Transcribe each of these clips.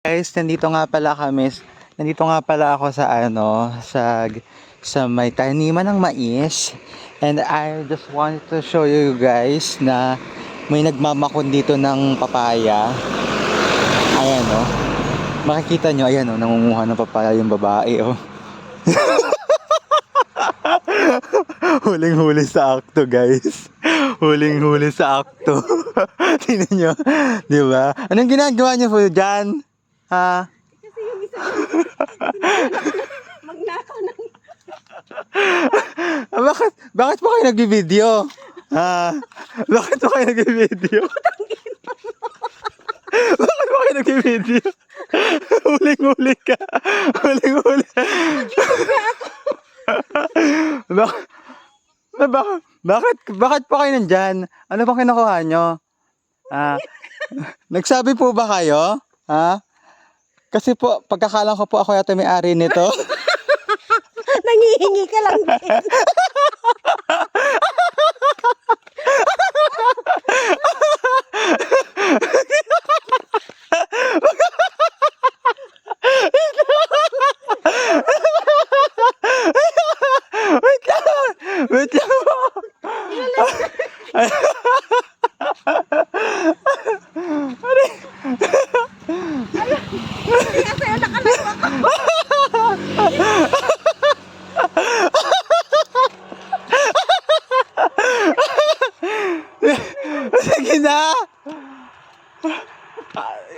Guys, nandito nga pala ako sa sa may taniman ng mais. And I just wanted to show you guys na may nagmamakon dito ng papaya. Ayan oh. Makikita nyo, ayan oh, nangunguha ng papaya yung babae oh. Huling-huli sa akto, guys. Huling-huli sa akto. Tingnan nyo, di ba? Anong ginagawa nyo po dyan? Ha? Kasi yung isa magnakaw ng... Bakit po kayo nag-video? Ha? Bakit po kayo nag-video? Bakit po kayo nag-video? Huling-huli ka. Huling-huli. Bakit po kayo nandyan? Ano bang kinukuha nyo? Nagsabi po ba kayo? Ha? Kasi po, pagkakalang ko po ako yata may-ari nito. Nangihingi ka lang din. Wait lang po. Hindi kasi yung nakalawa ko. Sige na.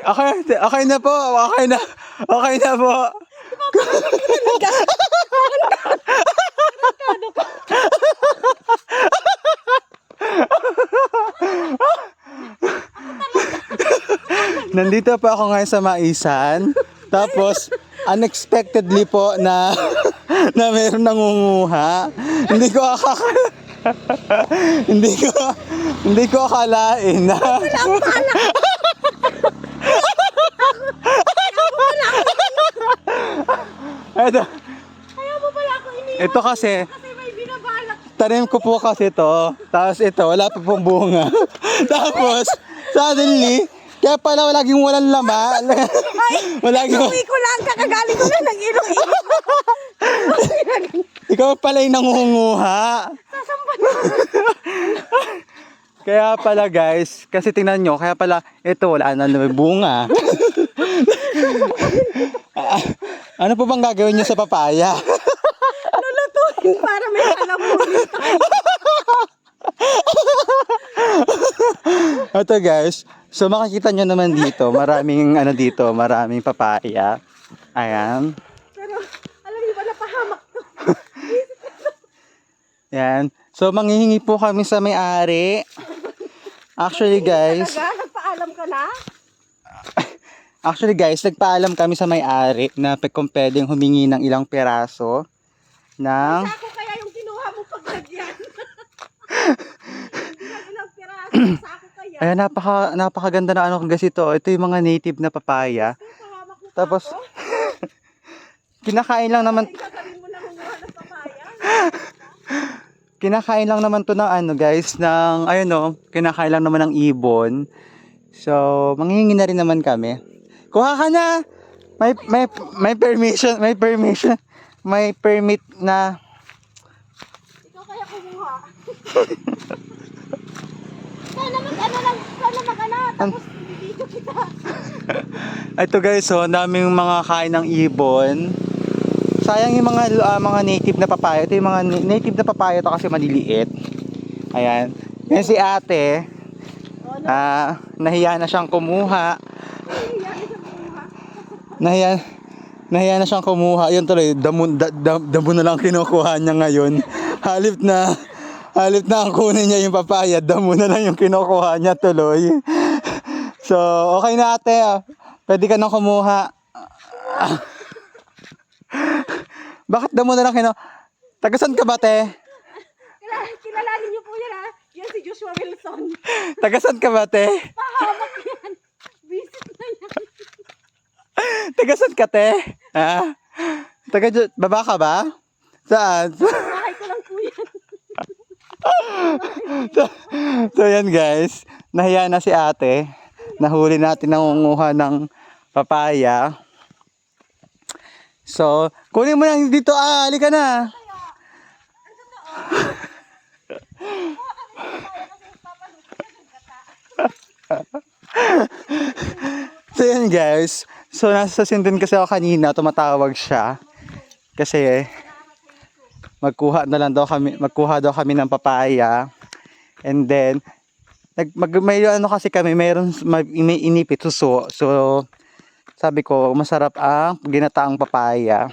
Okay na po. Okay na po. Nandito pa ako ngayon sa Maisan. Tapos, unexpectedly po na mayroon nangunguha. Hindi ko akalain na Kaya mo pala ako iniwan. ito kasi Kasi may binabalak. tanim ko po kasi to. Tapos ito, wala pa pong bunga. Tapos, suddenly, kaya pala walang laman. Uwi ko lang. Kakagaling ko lang ng Iloilo. Ikaw pala yung nangunguha. Sasampan mo. Kaya pala guys, kasi tingnan nyo, kaya pala ito wala na may bunga. Ano po bang gagawin nyo sa papaya? Lulutuin para may kalamunin tayo. Ito guys, so makikita nyo naman dito, maraming papaya. Ayan. Pero alam niyo ba napahamak to? Yan. So manghihingi po kami sa may-ari. Actually guys, Nagpaalam ka na? nagpaalam kami sa may-ari na kung pwedeng humingi ng ilang peraso ng... Sako kaya yung kinuha mo paglagyan. Ilang piraso, sako kaya. Ayan, napakaganda na ano kasi ito. Ito yung mga native na papaya. Pahamak mo Tapos, ako. kinakain lang naman... Sasabihin mo na kumuha ng papaya. Kinakain lang naman to ng guys, kinakain lang naman ng ibon. So, manghihingi na rin naman kami. Kuha ka na! May permit na. Ikaw kaya kumuha. Sana mag-ano, tapos bibidyo kita. Ito guys, ang daming mga kain ng ibon. Sayang yung mga native na papaya. Ito yung mga native na papaya to kasi maliliit. Ayan. Yan si ate. Nahiya na siyang kumuha. Nahiya na siyang kumuha. Yun tuloy, damo na lang kinukuha niya ngayon. Halip na ang kunin niya yung papaya, damo na lang yung kinukuha niya tuloy. So, okay na ate. Pwede ka nang kumuha. Bakit damo na lang Tagasan ka ba, te? Kilalali niyo po yan ha. Yan si Joshua Wilson. Tagasan ka ba, te? Pahamak yan. Visit na yan. Tagasan ka, te? Ha? Baba ka ba? Saan? Bahay ko lang po yan. So yan guys, nahiya na si ate. Nahuli natin nangunguha ng papaya. So, kunin mo lang dito. Halika na. So yun guys. So nasa Sinton kasi ako kanina, tumatawag siya. Kasi magkuha daw kami ng papaya. And then may ano kasi kami, may inipit suso. So sabi ko, masarap ang ginataang papaya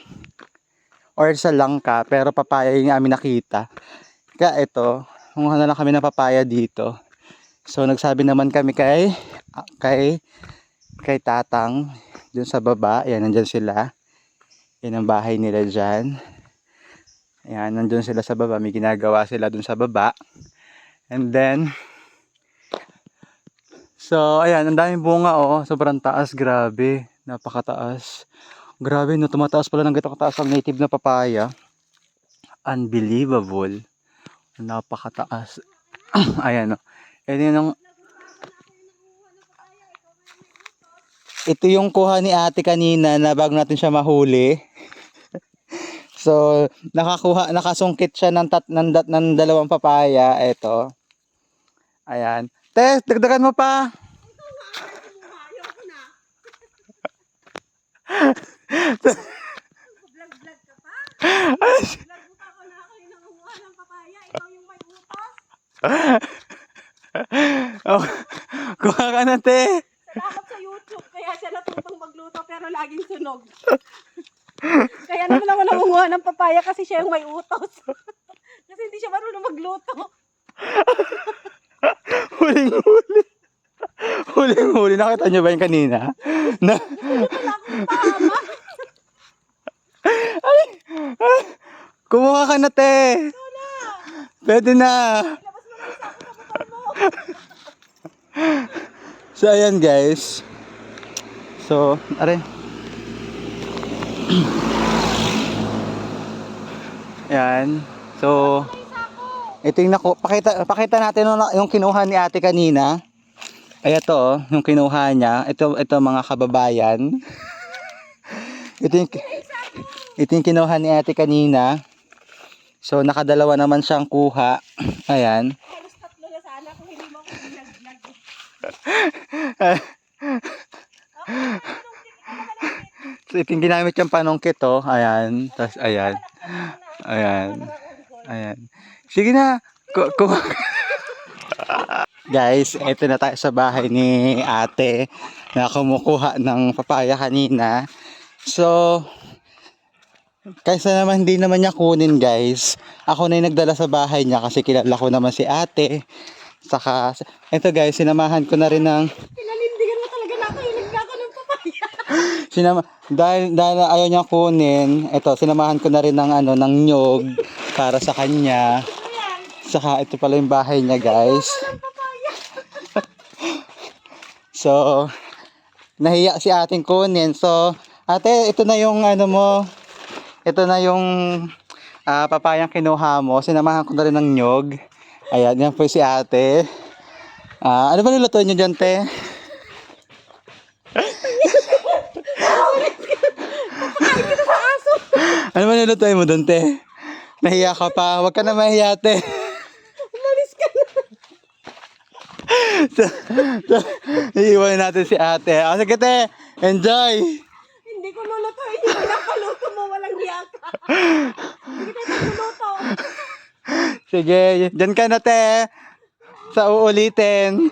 or sa langka, pero papaya yung amin nakita. Kaya ito, kumuha na lang kami ng papaya dito. So nagsabi naman kami kay Tatang dun sa baba. Ayan, nandyan sila. Yan ang bahay nila dyan. Ayan, nandun sila sa baba. May ginagawa sila dun sa baba. And then, so ayan, ang daming bunga oh. Sobrang taas, grabe. Napakataas. Grabe no, tumataas pala ng ganito kataas ang native na papaya. Unbelievable. Napakataas. Ayan oh. Ito yung kuha ni ate kanina na bago natin siya mahuli. So, nakasungkit siya ng dalawang papaya. Ito. Ayan. Te, dagdagan mo pa. Ayoko na. Vlog-vlog ka pa? Vlog mo pa ako na ako yung nangunguha ng papaya. Ikaw yung may utos. Oh, kuha ka na, te. Salamat sa YouTube. Kaya siya natutong magluto pero laging sunog. Kaya naman ako nangunguha ng papaya kasi siya yung may utos. Kasi hindi siya marunong magluto. Huling-huli. Huling-huli. Nakita niyo ba yung kanina? Na, Wala akong tama. kumuha ka na, te. Pwede na. Labas mo lang sa ako sa motor mo. So, ayan guys. So, are. Ayan. So, ito yung pakita natin yung kinuha ni ate kanina. Ay, ito oh, yung kinuha niya. Ito mga kababayan. ito yung kinuha ni ate kanina. So, nakadalawa naman siyang kuha. Ayan. Halos tatlo na sana kung hindi mo ako binag-vlog. So, ito yung ginamit yung panungkit oh. Ayan. Tapos, ayan. Ayan. Ayan. Sige na. Guys, ito na tayo sa bahay ni ate na kumukuha ng papaya kanina. So, kaysa naman hindi naman niya kunin guys, ako na yung nagdala sa bahay niya kasi kilala ko naman si ate. Saka, ito guys, sinamahan ko na rin ng... Pinanindigan mo talaga na ako yung naglako ng papaya. Dahil ayaw niya kunin, ito, sinamahan ko na rin ng, ng nyog para sa kanya. Saka, ito pala yung bahay niya guys. So, nahiya si ating kunin. So, ate, ito na yung mo. Ito na yung papayang kinuha mo. Sinamahan ko na rin ng nyog. Ayan, yan po si ate. Ano ba niluto nyo dyan, te? Ano ba niluto mo dun, te? Nahiya ka pa. Huwag ka na mahiya, te. Umalis ka na. So, iiwan natin si ate. Sige, te. Enjoy. Hindi ko lulutuin yung pinakaluto mo. Walang yaka. Hindi kita luluto. Sige, dyan ka na, te. Sa uulitin.